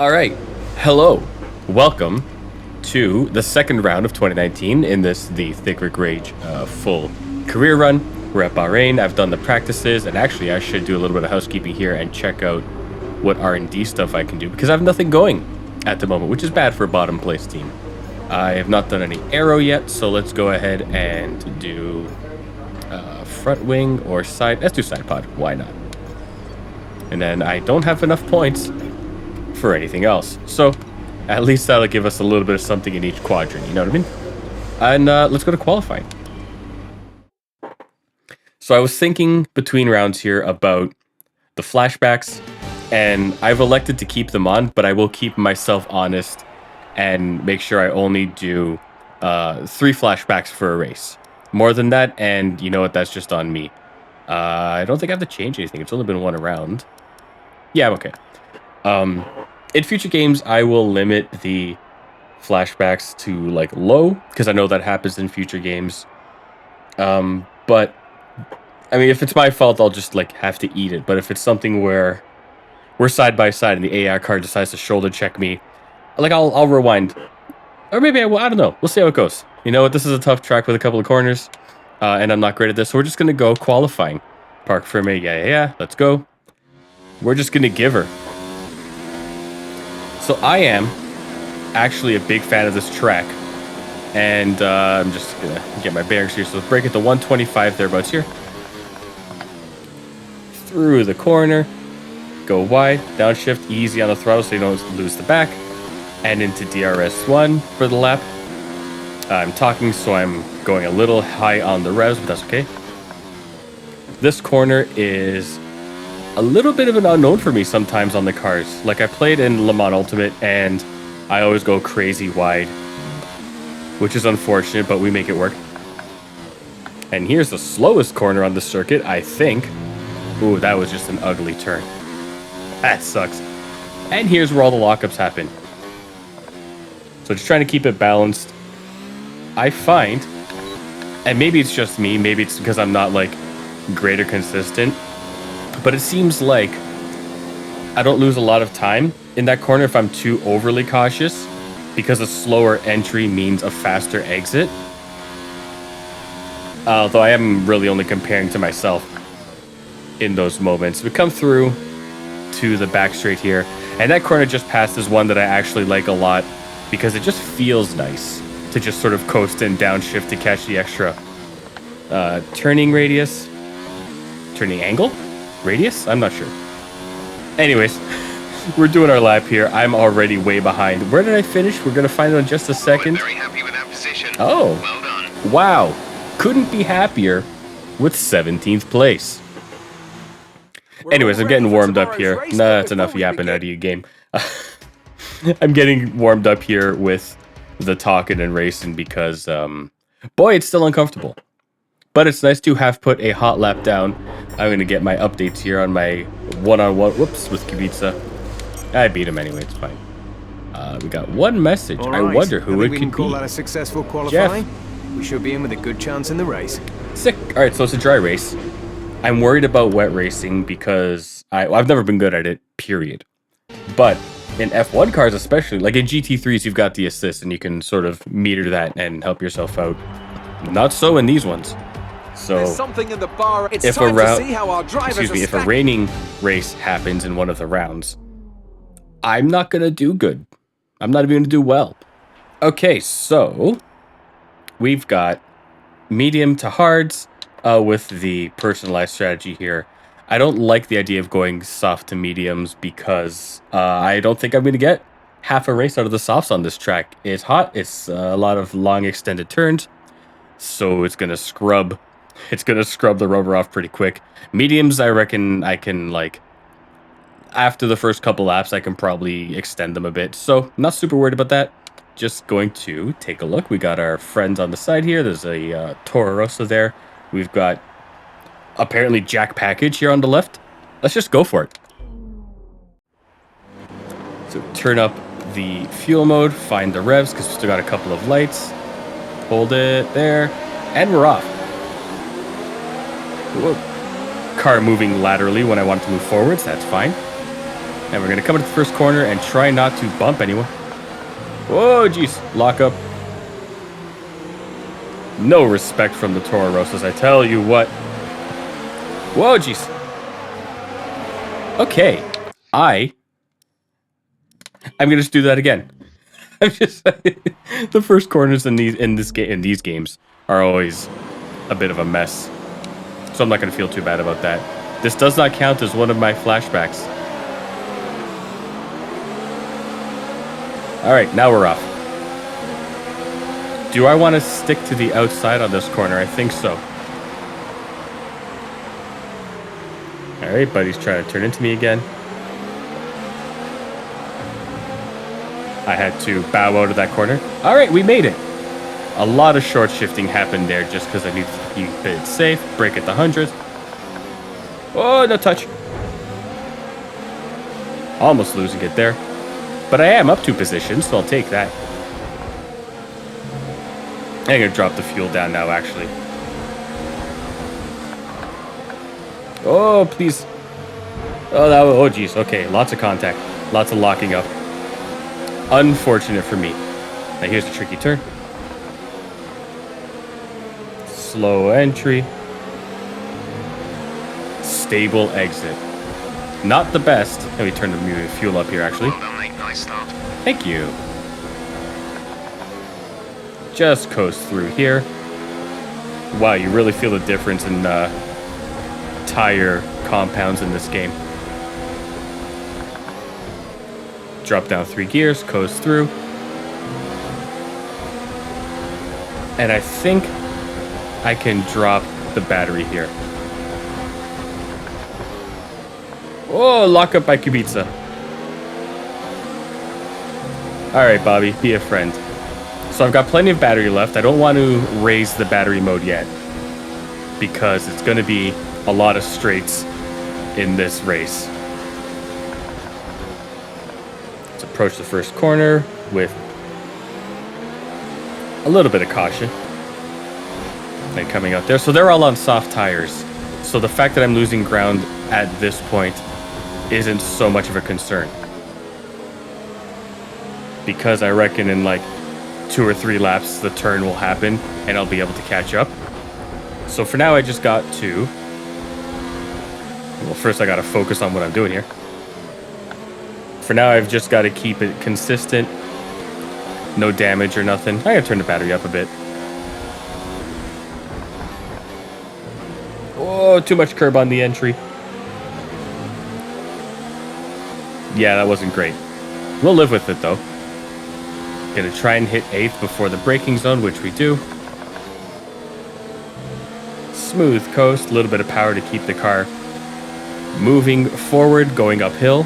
All right. Hello. Welcome to the second round of 2019 in the Thicc Rage full career run. We're at Bahrain. I've done the practices, and actually, I should do a little bit of housekeeping here and check out what R&D stuff I can do because I have nothing going at the moment, which is bad for a bottom place team. I have not done any aero yet, so let's go ahead and do front wing or side. Let's do side pod. Why not? And then I don't have enough points for anything else. So at least that'll give us a little bit of something in each quadrant, you know what I mean? And let's go to qualifying. So I was thinking between rounds here about the flashbacks, and I've elected to keep them on, but I will keep myself honest and make sure I only do 3 flashbacks for a race. More than that, and you know what, that's just on me. I don't think I have to change anything. It's only been one round. Yeah, I'm okay. In future games, I will limit the flashbacks to like low because I know that happens in future games. But I mean, if it's my fault, I'll just like have to eat it. But if it's something where we're side by side and the AI car decides to shoulder check me, like I'll rewind, or maybe I will. I don't know. We'll see how it goes. You know what? This is a tough track with a couple of corners, and I'm not great at this. So we're just gonna go qualifying. Park for me. Yeah. Let's go. We're just gonna give her. So I am actually a big fan of this track, and I'm just gonna get my bearings here. So let's break it to 125 thereabouts here. Through the corner, go wide, downshift, easy on the throttle so you don't lose the back, and into DRS1 for the lap. I'm talking, so I'm going a little high on the revs, but that's okay. This corner is a little bit of an unknown for me sometimes on the cars. Like I played in Le Mans Ultimate and I always go crazy wide, which is unfortunate, but we make it work. And here's the slowest corner on the circuit, I think. Ooh, that was just an ugly turn. That sucks. And here's where all the lockups happen. So just trying to keep it balanced. I find, and maybe it's just me, maybe it's because I'm not like great or consistent, but it seems like I don't lose a lot of time in that corner if I'm too overly cautious, because a slower entry means a faster exit. Although I am really only comparing to myself in those moments. We come through to the back straight here, and that corner just past is one that I actually like a lot because it just feels nice to just sort of coast and downshift to catch the extra turning radius, turning angle? Radius? I'm not sure. Anyways, we're doing our lap here. I'm already way behind. Where did I finish? We're going to find out in just a second. We're very happy with that position. Oh. Well done. Wow. Couldn't be happier with 17th place. Anyways, I'm getting warmed up here. Nah, that's enough yapping out of you, game. I'm getting warmed up here with the talking and racing because, boy, it's still uncomfortable. But it's nice to have put a hot lap down. I'm going to get my updates here on my one-on-one. Whoops, with Kubica. I beat him anyway, it's fine. We got one message. Right. I wonder who it could be. Call that a successful qualifying? Jeff. We should be in with a good chance in the race. Sick. All right, so it's a dry race. I'm worried about wet racing because I've never been good at it, period. But in F1 cars especially, like in GT3s, you've got the assist and you can sort of meter that and help yourself out. Not so in these ones. So something in the bar. It's if time a round, to see how our drivers if a raining race happens in one of the rounds, I'm not gonna do good. I'm not even gonna do well. Okay, so we've got medium to hards with the personalized strategy here. I don't like the idea of going soft to mediums because I don't think I'm gonna get half a race out of the softs on this track. It's hot. It's a lot of long extended turns, so it's gonna scrub. It's going to scrub the rubber off pretty quick. Mediums, I reckon I can, like, after the first couple laps, I can probably extend them a bit. So, not super worried about that. Just going to take a look. We got our friends on the side here. There's a Toro Rosso there. We've got, apparently, Jack Package here on the left. Let's just go for it. So, turn up the fuel mode. Find the revs, because we still got a couple of lights. Hold it there. And we're off. Whoa. Car moving laterally when I want to move forwards, that's fine. And we're going to come into the first corner and try not to bump anyone. Whoa, jeez. Lock up. No respect from the Toro Rosas, I tell you what. Whoa, jeez. Okay. I'm going to just do that again. I'm just the first corners in these games are always a bit of a mess. So I'm not going to feel too bad about that. This does not count as one of my flashbacks. All right, now we're off. Do I want to stick to the outside on this corner? I think so. All right, buddy's trying to turn into me again. I had to bow out of that corner. All right, we made it. A lot of short shifting happened there just because I need to keep it safe. Break at the 100th. Oh, no touch. Almost losing it there. But I am up 2 positions, so I'll take that. I'm going to drop the fuel down now, actually. Oh, please. Oh, geez. Okay, lots of contact. Lots of locking up. Unfortunate for me. Now, here's the tricky turn. Slow entry. Stable exit. Not the best. Let me turn the fuel up here, actually. Well done, mate. Nice start. Thank you. Just coast through here. Wow, you really feel the difference in tire compounds in this game. Drop down 3 gears, coast through. And I think I can drop the battery here. Oh, lock up by Kubica. All right, Bobby, be a friend. So I've got plenty of battery left. I don't want to raise the battery mode yet because it's going to be a lot of straights in this race. Let's approach the first corner with a little bit of caution. And coming out there. So they're all on soft tires. So the fact that I'm losing ground at this point isn't so much of a concern. Because I reckon in like 2 or 3 laps, the turn will happen and I'll be able to catch up. So for now, I just got to... Well, first I got to focus on what I'm doing here. For now, I've just got to keep it consistent. No damage or nothing. I gotta turn the battery up a bit. Oh, too much curb on the entry. Yeah, that wasn't great. We'll live with it, though. Gonna try and hit 8th before the braking zone, which we do. Smooth coast, a little bit of power to keep the car moving forward, going uphill.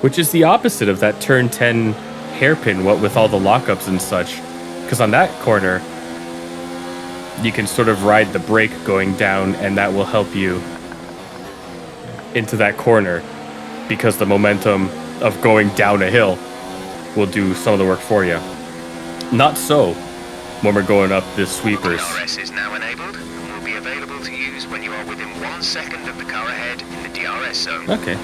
Which is the opposite of that turn 10 hairpin, what with all the lockups and such. Because on that corner, you can sort of ride the brake going down, and that will help you into that corner because the momentum of going down a hill will do some of the work for you. Not so when we're going up the sweepers. DRS is now enabled and will be available to use when you are within 1 second of the car ahead in the DRS zone. Okay.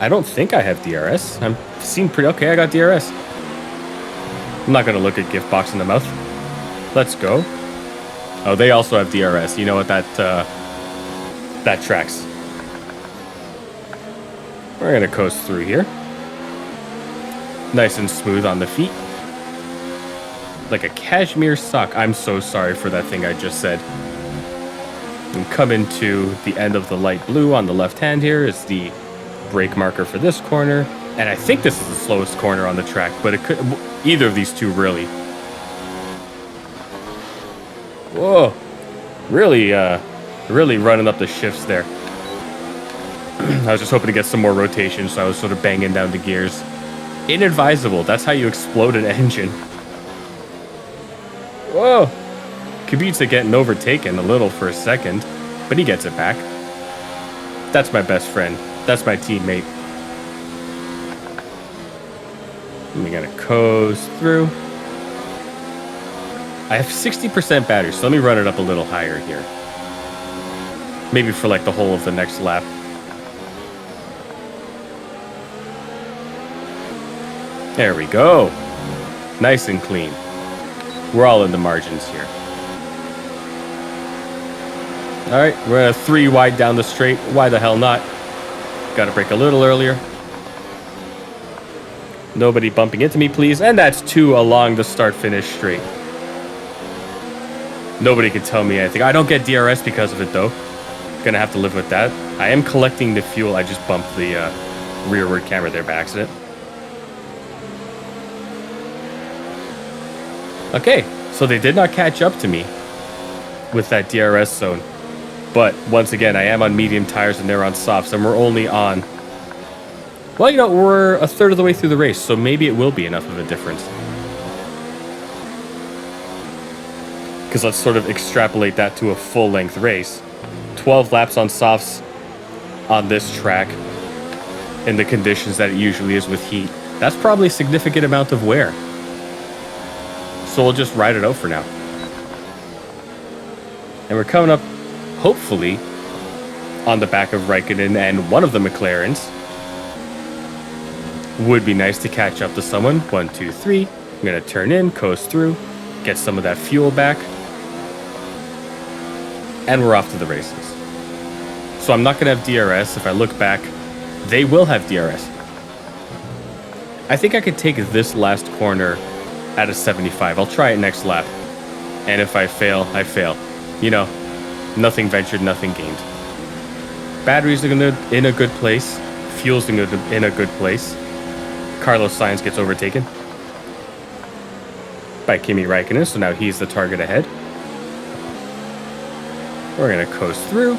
I don't think I have DRS. I'm seeing pretty... Okay, I got DRS. I'm not going to look at gift box in the mouth. Let's go. Oh, they also have DRS. You know what? That tracks. We're going to coast through here. Nice and smooth on the feet. Like a cashmere sock. I'm so sorry for that thing I just said. And coming to the end of the light blue on the left hand here is the brake marker for this corner. And I think this is the slowest corner on the track, but it could... Either of these two, really. Whoa. Really running up the shifts there. I was just hoping to get some more rotation, so I was sort of banging down the gears. Inadvisable. That's how you explode an engine. Whoa. Kubica getting overtaken a little for a second, but he gets it back. That's my best friend. That's my teammate. And we gotta coast through. I have 60% battery, so let me run it up a little higher here. Maybe for like the whole of the next lap. There we go. Nice and clean. We're all in the margins here. All right, we're at a 3 wide down the straight. Why the hell not? Got to brake a little earlier. Nobody bumping into me, please. And that's 2 along the start-finish straight. Nobody can tell me anything. I don't get DRS because of it, though. Gonna have to live with that. I am collecting the fuel. I just bumped the rearward camera there by accident. Okay, so they did not catch up to me with that DRS zone. But once again, I am on medium tires and they're on softs, and we're only on... Well, you know, we're a third of the way through the race, so maybe it will be enough of a difference. Because let's sort of extrapolate that to a full-length race. 12 laps on softs on this track in the conditions that it usually is with heat. That's probably a significant amount of wear. So we'll just ride it out for now. And we're coming up, hopefully, on the back of Raikkonen and one of the McLarens. Would be nice to catch up to someone. 1, 2, 3. I'm going to turn in, coast through, get some of that fuel back. And we're off to the races. So I'm not going to have DRS. If I look back, they will have DRS. I think I could take this last corner at a 75. I'll try it next lap. And if I fail, I fail. You know, nothing ventured, nothing gained. Batteries are in a good place. Fuel's in a good place. Carlos Sainz gets overtaken by Kimi Räikkönen, so now he's the target ahead. We're going to coast through.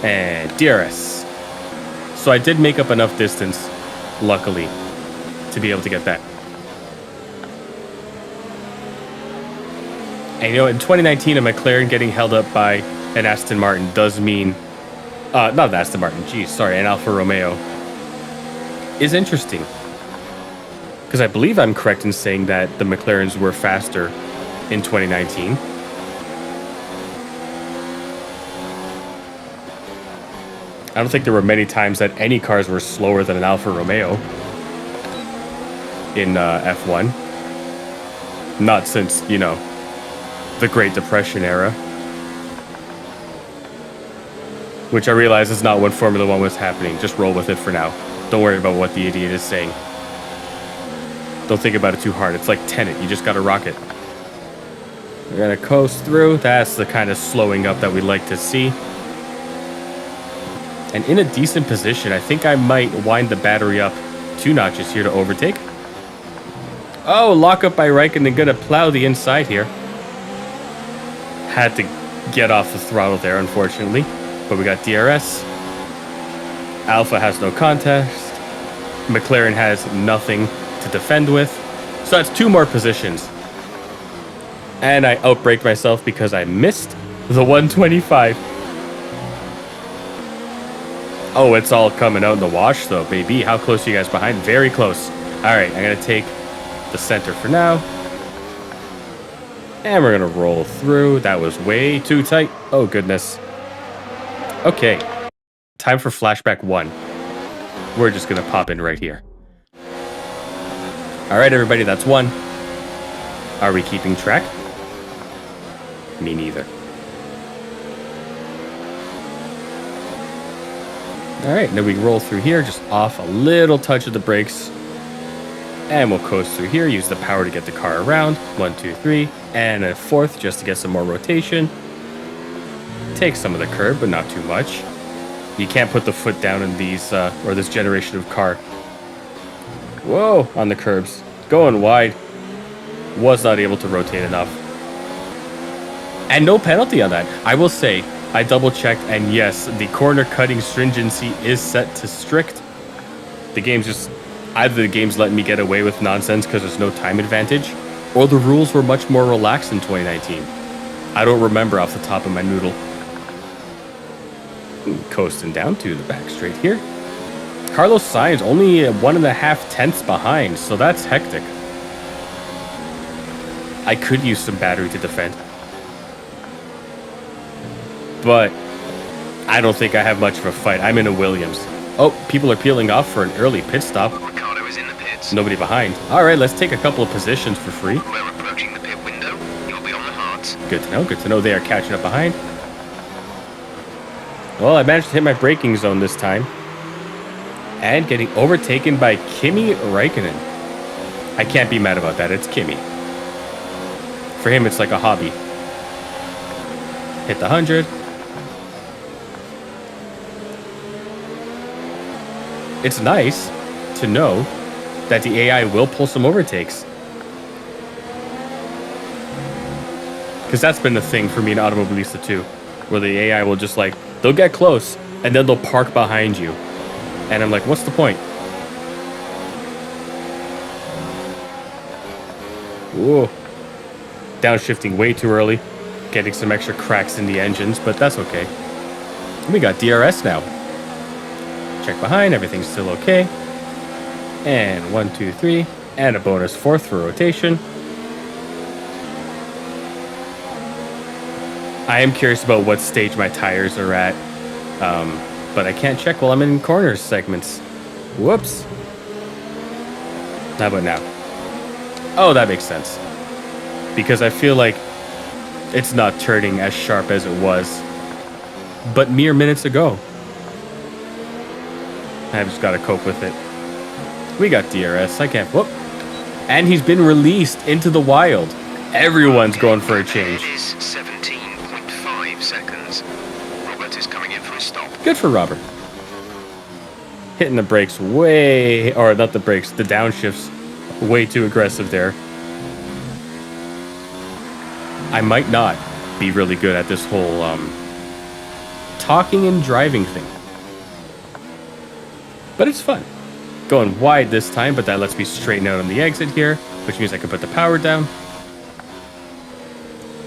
And DRS. So I did make up enough distance, luckily, to be able to get that. And you know, in 2019, a McLaren getting held up by an Aston Martin does mean... not an Aston Martin, geez, sorry, an Alfa Romeo. Is interesting. Because I believe I'm correct in saying that the McLarens were faster in 2019. I don't think there were many times that any cars were slower than an Alfa Romeo in F1. Not since, you know, the Great Depression era. Which I realize is not when Formula 1 was happening. Just roll with it for now. Don't worry about what the idiot is saying. Don't think about it too hard. It's like Tenet. You just gotta rock it. We're gonna coast through. That's the kind of slowing up that we like to see. And in a decent position, I think I might wind the battery up 2 notches here to overtake. Oh, lock up by Raikkonen, gonna plow the inside here. Had to get off the throttle there, unfortunately. But we got DRS. Alpha has no contest. McLaren has nothing to defend with. So that's 2 more positions. And I outbraked myself because I missed the 125. Oh, it's all coming out in the wash, though, baby. How close are you guys behind? Very close. All right, I'm going to take the center for now. And we're going to roll through. That was way too tight. Oh, goodness. Okay. Time for flashback 1. We're just going to pop in right here. All right, everybody, that's 1. Are we keeping track? Me neither. All right, then we roll through here, just off a little touch of the brakes. And we'll coast through here, use the power to get the car around. 1, 2, 3, and a 4th just to get some more rotation. Take some of the curb, but not too much. You can't put the foot down in these, or this generation of car. Whoa, on the curbs. Going wide. Was not able to rotate enough. And no penalty on that. I will say, I double checked, and yes, the corner cutting stringency is set to strict. The game's just, either the game's letting me get away with nonsense because there's no time advantage, or the rules were much more relaxed in 2019. I don't remember off the top of my noodle. Coasting down to the back straight here. Carlos Sainz only 1.5 tenths behind, so that's hectic. I could use some battery to defend. But I don't think I have much of a fight. I'm in a Williams. Oh, people are peeling off for an early pit stop. Ricardo is in the pits. Nobody behind. All right, let's take a couple of positions for free. We're approaching the pit window. You'll be on the hards. Good to know. Good to know they are catching up behind. Well, I managed to hit my braking zone this time. And getting overtaken by Kimi Räikkönen. I can't be mad about that. It's Kimi. For him, it's like a hobby. Hit the 100. It's nice to know that the AI will pull some overtakes. Because that's been the thing for me in Automobilista 2. Where the AI will just like, they'll get close and then they'll park behind you. And I'm like, what's the point? Whoa. Downshifting way too early. Getting some extra cracks in the engines, but that's okay. We got DRS now. Check behind, everything's still okay. And 1, 2, 3. And a bonus 4th for rotation. I am curious about what stage my tires are at. But I can't check while I'm in corners segments. Whoops. How about now? Oh, that makes sense. Because I feel like it's not turning as sharp as it was. But mere minutes ago. I've just got to cope with it. We got DRS. I can't... Whoop. And he's been released into the wild. Everyone's going for a change. It is 17.5 seconds. Robert is coming in for a stop. Good for Robert. Hitting the brakes way... Or not the brakes. The downshifts. Way too aggressive there. I might not be really good at this whole talking and driving thing. But it's fun. Going wide this time, but that lets me straighten out on the exit here, which means I can put the power down.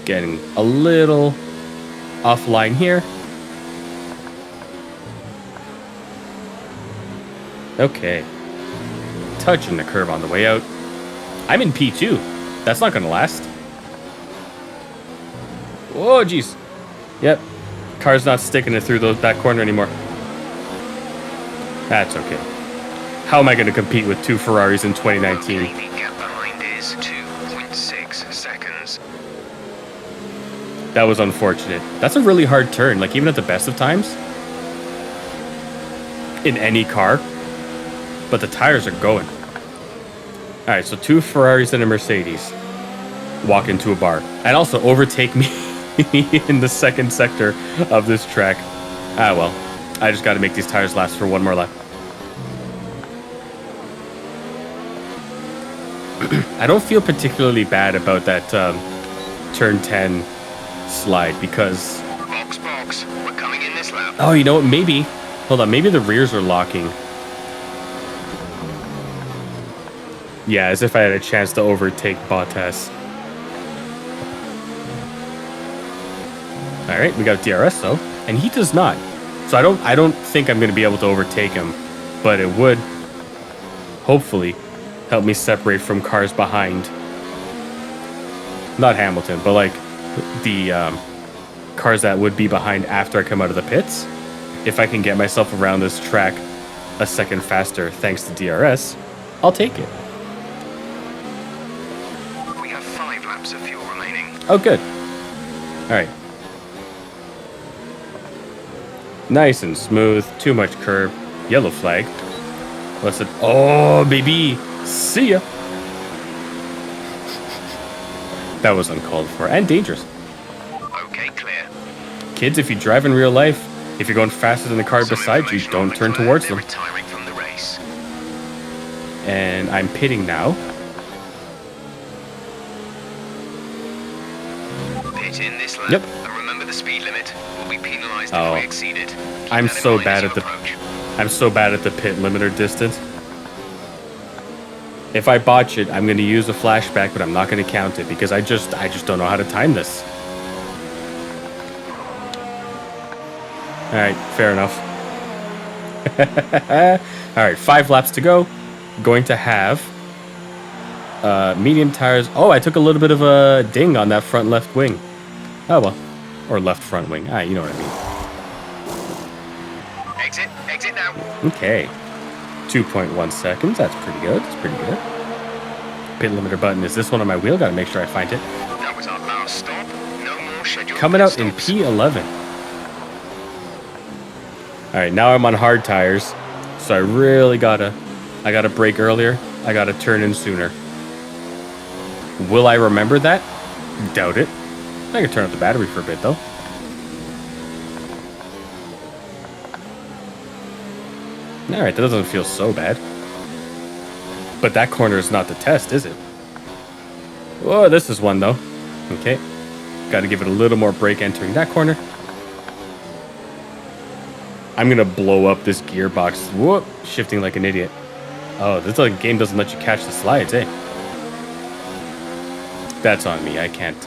Getting a little offline here. Okay. Touching the curb on the way out. I'm in P2. That's not going to last. Oh, jeez. Yep. Car's not sticking it through that corner anymore. That's okay. How am I going to compete with 2 Ferraris in 2019? The gap behind is 2.6 seconds. That was unfortunate. That's a really hard turn, like even at the best of times. In any car. But the tires are going. Alright, so 2 Ferraris and a Mercedes walk into a bar. And also overtake me in the second sector of this track. Ah, well. I just got to make these tires last for one more lap. I don't feel particularly bad about that turn 10 slide because... Box. We're coming in this lap. Oh, you know what? Maybe. Hold on. Maybe the rears are locking. Yeah, as if I had a chance to overtake Bottas. All right, we got DRS though, and he does not. So I don't think I'm going to be able to overtake him, but it would hopefully help me separate from cars behind. Not Hamilton, but like the cars that would be behind after I come out of the pits. If I can get myself around this track a second faster thanks to DRS, I'll take it. We have 5 laps of fuel remaining. Oh, good. All right. Nice and smooth. Too much curb. Yellow flag. What's it? Oh, baby. See ya. That was uncalled for and dangerous. Okay, clear. Kids, if you drive in real life, if you're going faster than the car beside you, don't turn towards them. Retiring from the race. And I'm pitting now. Pit in this lap. Yep. And remember the speed limit. We'll be penalized Oh. if we exceed it. Keep I'm that in so mind bad as at you the approach. I'm so bad at the pit limiter distance. If I botch it, I'm going to use a flashback, but I'm not going to count it because I just don't know how to time this. All right, fair enough. All right, 5 laps to go. Going to have medium tires. Oh, I took a little bit of a ding on that front left wing. Oh, well. Or left front wing. Ah, you know what I mean. Okay. 2.1 seconds. That's pretty good. That's pretty good. Pit limiter button. Is this one on my wheel? Gotta make sure I find it. That was our last stop. No more scheduled Coming pit out in stops. P11. All right, now I'm on hard tires, so I really gotta brake earlier. I gotta turn in sooner. Will I remember that? Doubt it. I can turn up the battery for a bit though. All right, that doesn't feel so bad. But that corner is not the test, is it? Oh, this is one though. Okay. Got to give it a little more brake entering that corner. I'm going to blow up this gearbox. Whoop. Shifting like an idiot. Oh, this game doesn't let you catch the slides, eh? That's on me. I can't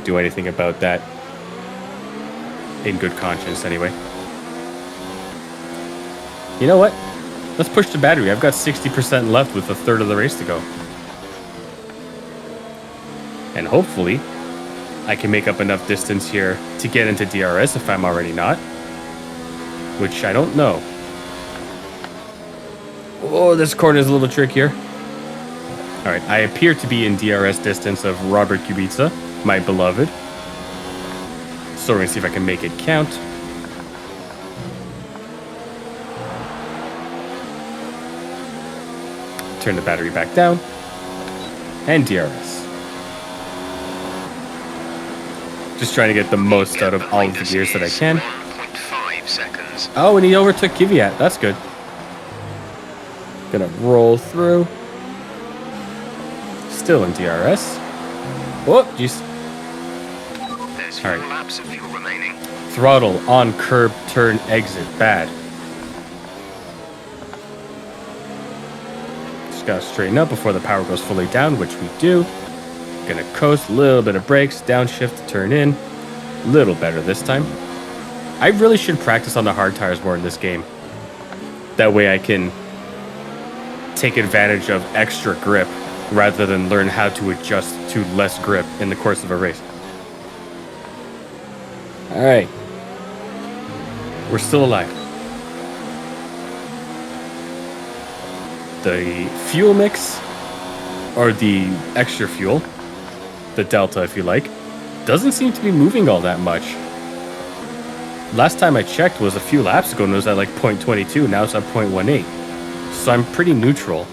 do anything about that. In good conscience, anyway. You know what? Let's push the battery. I've got 60% left with a third of the race to go. And hopefully, I can make up enough distance here to get into DRS if I'm already not. Which I don't know. Oh, this corner is a little trickier. All right, I appear to be in DRS distance of Robert Kubica, my beloved. So we're going to see if I can make it count. Turn the battery back down. And DRS. Just trying to get the most out of all of the gears that I can. 1.5 seconds. Oh, and he overtook Kvyat. That's good. Gonna roll through. Still in DRS. Oh, jeez. There's All 4 right. laps of fuel remaining. Throttle on curb, turn, exit. Bad. Just gotta straighten up before the power goes fully down, which we do. Gonna coast, a little bit of brakes, downshift to turn in. Little better this time. I really should practice on the hard tires more in this game. That way I can take advantage of extra grip rather than learn how to adjust to less grip in the course of a race. All right. We're still alive. The fuel mix, or the extra fuel, the delta if you like, doesn't seem to be moving all that much. Last time I checked was a few laps ago and it was at like 0.22, now it's at 0.18. So I'm pretty neutral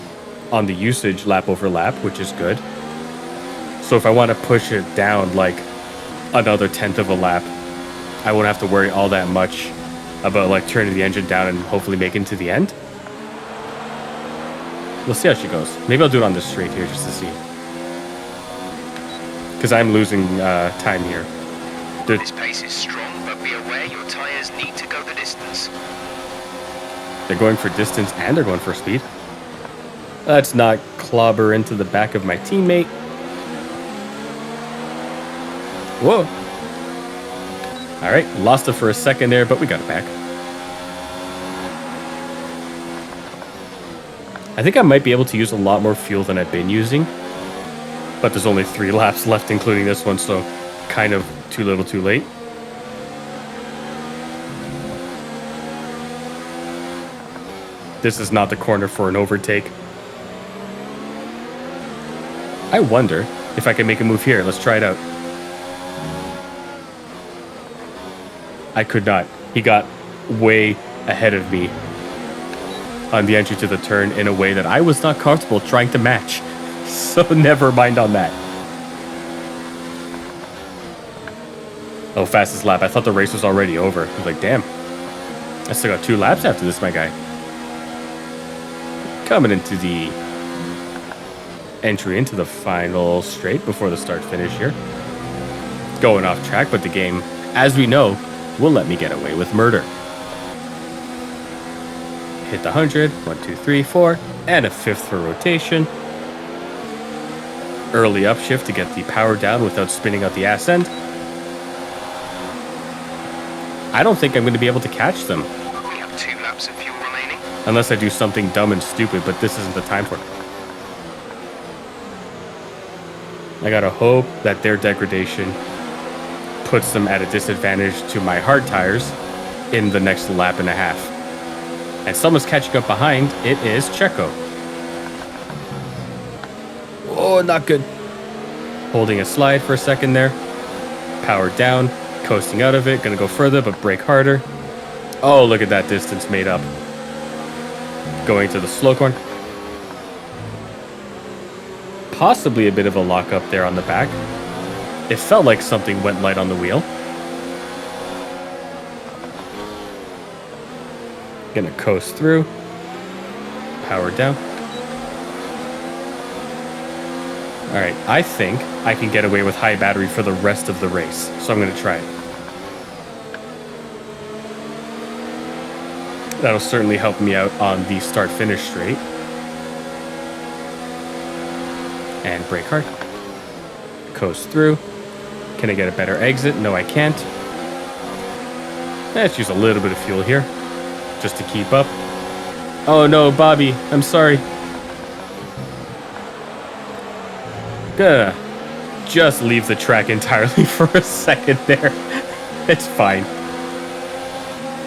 on the usage lap over lap, which is good. So if I want to push it down like another tenth of a lap, I won't have to worry all that much about like turning the engine down and hopefully making it to the end. We'll see how she goes. Maybe I'll do it on this straight here just to see. Because I'm losing time here. This pace is strong, but be aware your tyres need to go the distance. They're going for distance and they're going for speed. Let's not clobber into the back of my teammate. Whoa. All right, lost it for a second there, but we got it back. I think I might be able to use a lot more fuel than I've been using. But there's only 3 laps left, including this one, so kind of too little too late. This is not the corner for an overtake. I wonder if I can make a move here. Let's try it out. I could not. He got way ahead of me on the entry to the turn in a way that I was not comfortable trying to match. So never mind on that. Oh, fastest lap. I thought the race was already over. I was like, damn. I still got 2 laps after this, my guy. Coming into the entry into the final straight before the start finish here. Going off track, but the game, as we know, will let me get away with murder. Hit the 100. 1, 2, 3, 4. And a 5th for rotation. Early upshift to get the power down without spinning out the ass end. I don't think I'm going to be able to catch them. We have 2 laps of fuel remaining. Unless I do something dumb and stupid, but this isn't the time for it. I gotta hope that their degradation puts them at a disadvantage to my hard tires in the next lap and a half. And someone's catching up behind. It is Checo. Oh, not good. Holding a slide for a second there. Power down. Coasting out of it. Gonna go further, but brake harder. Oh, look at that distance made up. Going to the slow corner. Possibly a bit of a lock up there on the back. It felt like something went light on the wheel. Gonna coast through. Power down. Alright, I think I can get away with high battery for the rest of the race. So I'm gonna try it. That'll certainly help me out on the start-finish straight. And brake hard. Coast through. Can I get a better exit? No, I can't. Let's use a little bit of fuel here. Just to keep up. Oh no, Bobby. I'm sorry. Gonna just leave the track entirely for a second there. It's fine.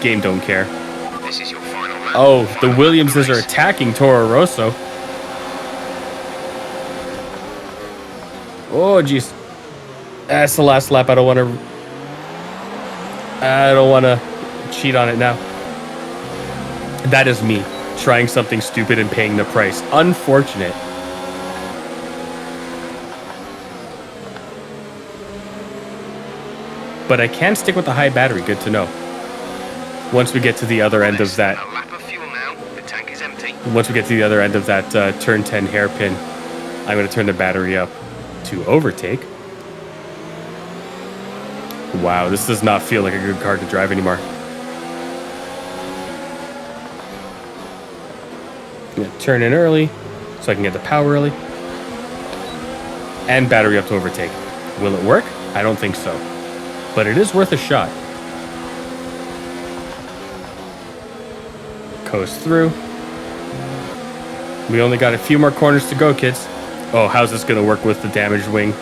Game don't care. This is your final lap. Oh, the Final Williamses lap of the are race. attacking Toro Rosso. Oh, jeez. That's the last lap. I don't want to cheat on it now. That is me trying something stupid and paying the price. Unfortunate. But I can stick with the high battery. Good to know. Once we get to the other end of that. A lap of fuel now. The tank is empty. Once we get to the other end of that turn 10 hairpin, I'm going to turn the battery up to overtake. Wow, this does not feel like a good car to drive anymore. I'm going to turn in early so I can get the power early. And battery up to overtake. Will it work? I don't think so. But it is worth a shot. Coast through. We only got a few more corners to go, kids. Oh, how's this going to work with the damaged wing?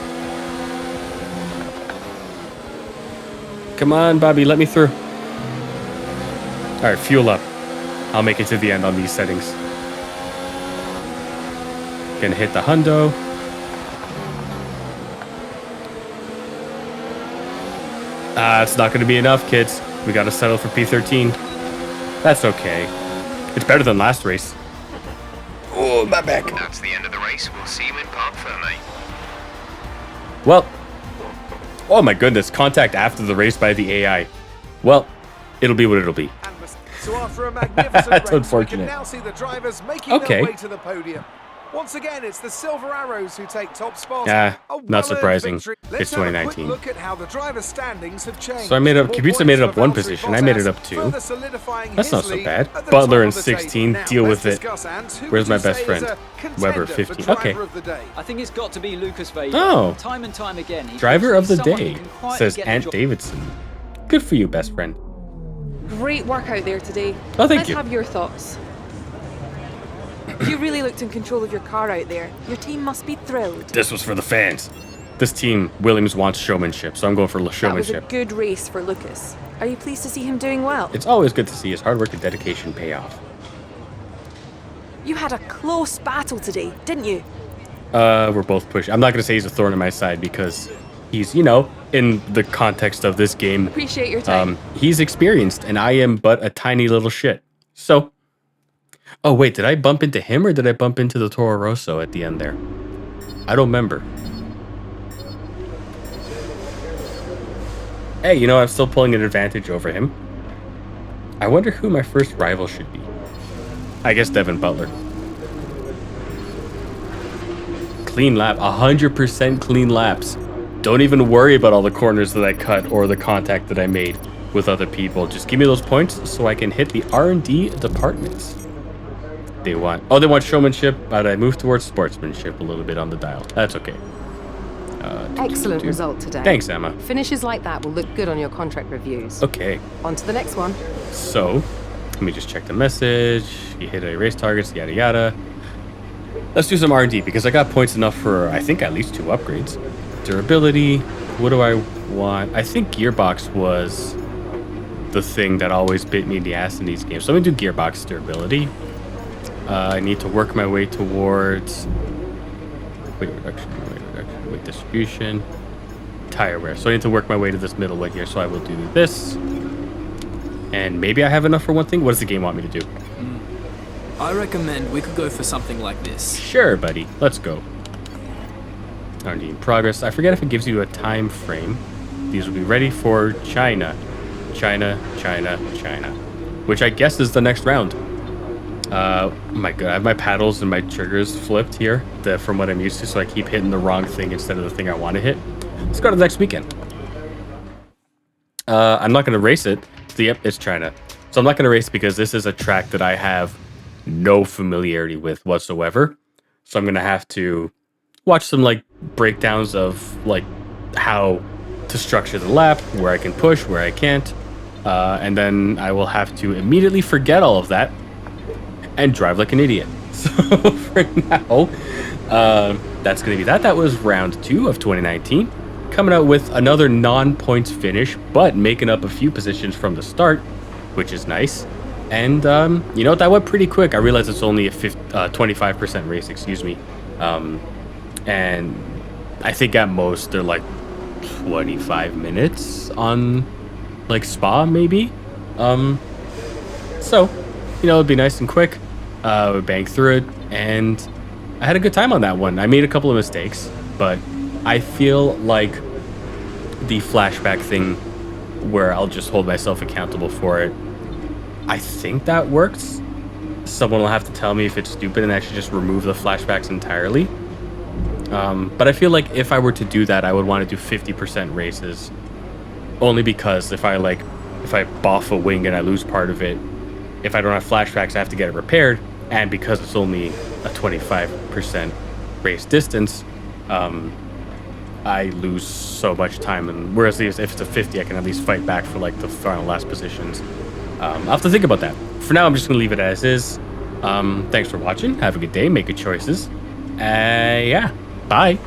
Come on, Bobby, let me through. All right, fuel up. I'll make it to the end on these settings. Gonna hit the hundo. It's not gonna be enough, kids. We gotta settle for P13. That's okay. It's better than last race. Oh, my back. That's the end of the race. We'll see you in Parc Fermé. Well, oh my goodness, contact after the race by the AI. Well, it'll be what it'll be. So after a magnificent That's race, unfortunate. we can now see the drivers making Okay. their way to the podium. Once again, it's the Silver Arrows who take top spot. Yeah, A not well-earned surprising. victory. It's Let's have a quick 2019. look at how the driver standings have changed. So I made up, More Kubica points made it up for one Valtteri position. I made it Bottas, up 2. further solidifying That's his not so lead bad. at the Butler top in of the table. 16, Now, deal let's with it. discuss, Ant, who Where's would my you best say is friend? a Weber, contender for 15. driver Okay. of the day? I think it's got to be Lucas Weber. Oh. Time and time again. he Driver of proves the to be someone day, who can quietly says get the Ant job- Davidson. Good for you, best friend. Great work out there today. Oh, thank Let's you. have your thoughts. You really looked in control of your car out there. Your team must be thrilled. This was for the fans. This team, Williams wants showmanship, so I'm going for That was a showmanship. good race for Lucas. Are you pleased to see him doing well? It's always good to see his hard work and dedication pay off. You had a close battle today, didn't you? We're both pushing. I'm not going to say he's a thorn in my side because he's, you know, in the context of this game, Appreciate your time. he's experienced and I am but a tiny little shit. So, oh wait, did I bump into him or did I bump into the Toro Rosso at the end there? I don't remember. Hey, you know, I'm still pulling an advantage over him. I wonder who my first rival should be. I guess Devin Butler. Clean lap, 100% clean laps. Don't even worry about all the corners that I cut or the contact that I made with other people. Just give me those points so I can hit the R&D departments. They want showmanship, but I moved towards sportsmanship a little bit on the dial. That's okay. Excellent result today. Thanks, Emma. Finishes like that will look good on your contract reviews. Okay, On to the next one. so let me just check the message. You hit a race targets, yada yada. Let's do some R&D because I got points enough for, I think, at least 2 durability. What do I want? I think gearbox was the thing that always bit me in the ass in these games. So I'm gonna do gearbox durability. I need to work my way towards weight reduction, weight distribution, tire wear. So I need to work my way to this middle one here. So I will do this. And maybe I have enough for one thing. What does the game want me to do? I recommend we could go for something like this. Sure, buddy. Let's go. R&D in progress. I forget if it gives you a time frame. These will be ready for China. China, China, China. Which I guess is the next round. My God, I have my paddles and my triggers flipped here from what I'm used to, so I keep hitting the wrong thing instead of the thing I want to hit. Let's go to the next weekend. I'm not going to race it. Yep, it's China. So I'm not going to race because this is a track that I have no familiarity with whatsoever. So I'm going to have to watch some like breakdowns of like how to structure the lap, where I can push, where I can't. And then I will have to immediately forget all of that and drive like an idiot. So for now, that's going to be that. That was round 2 of 2019. Coming out with another non-points finish, but making up a few positions from the start, which is nice. And you know, that went pretty quick. I realized it's only a 25% race, excuse me. And I think at most they're like 25 minutes on like Spa, maybe. So, you know, it'd be nice and quick. We banged through it, and I had a good time on that one. I made a couple of mistakes, but I feel like the flashback thing where I'll just hold myself accountable for it, I think that works. Someone will have to tell me if it's stupid and actually just remove the flashbacks entirely. But I feel like if I were to do that, I would want to do 50% races, only because if I boff a wing and I lose part of it, if I don't have flashbacks, I have to get it repaired. And because it's only a 25% race distance, I lose so much time. And whereas if it's a 50, I can at least fight back for like the final last positions. I'll have to think about that. For now, I'm just gonna leave it as is. Thanks for watching. Have a good day. Make good choices. Yeah. Bye.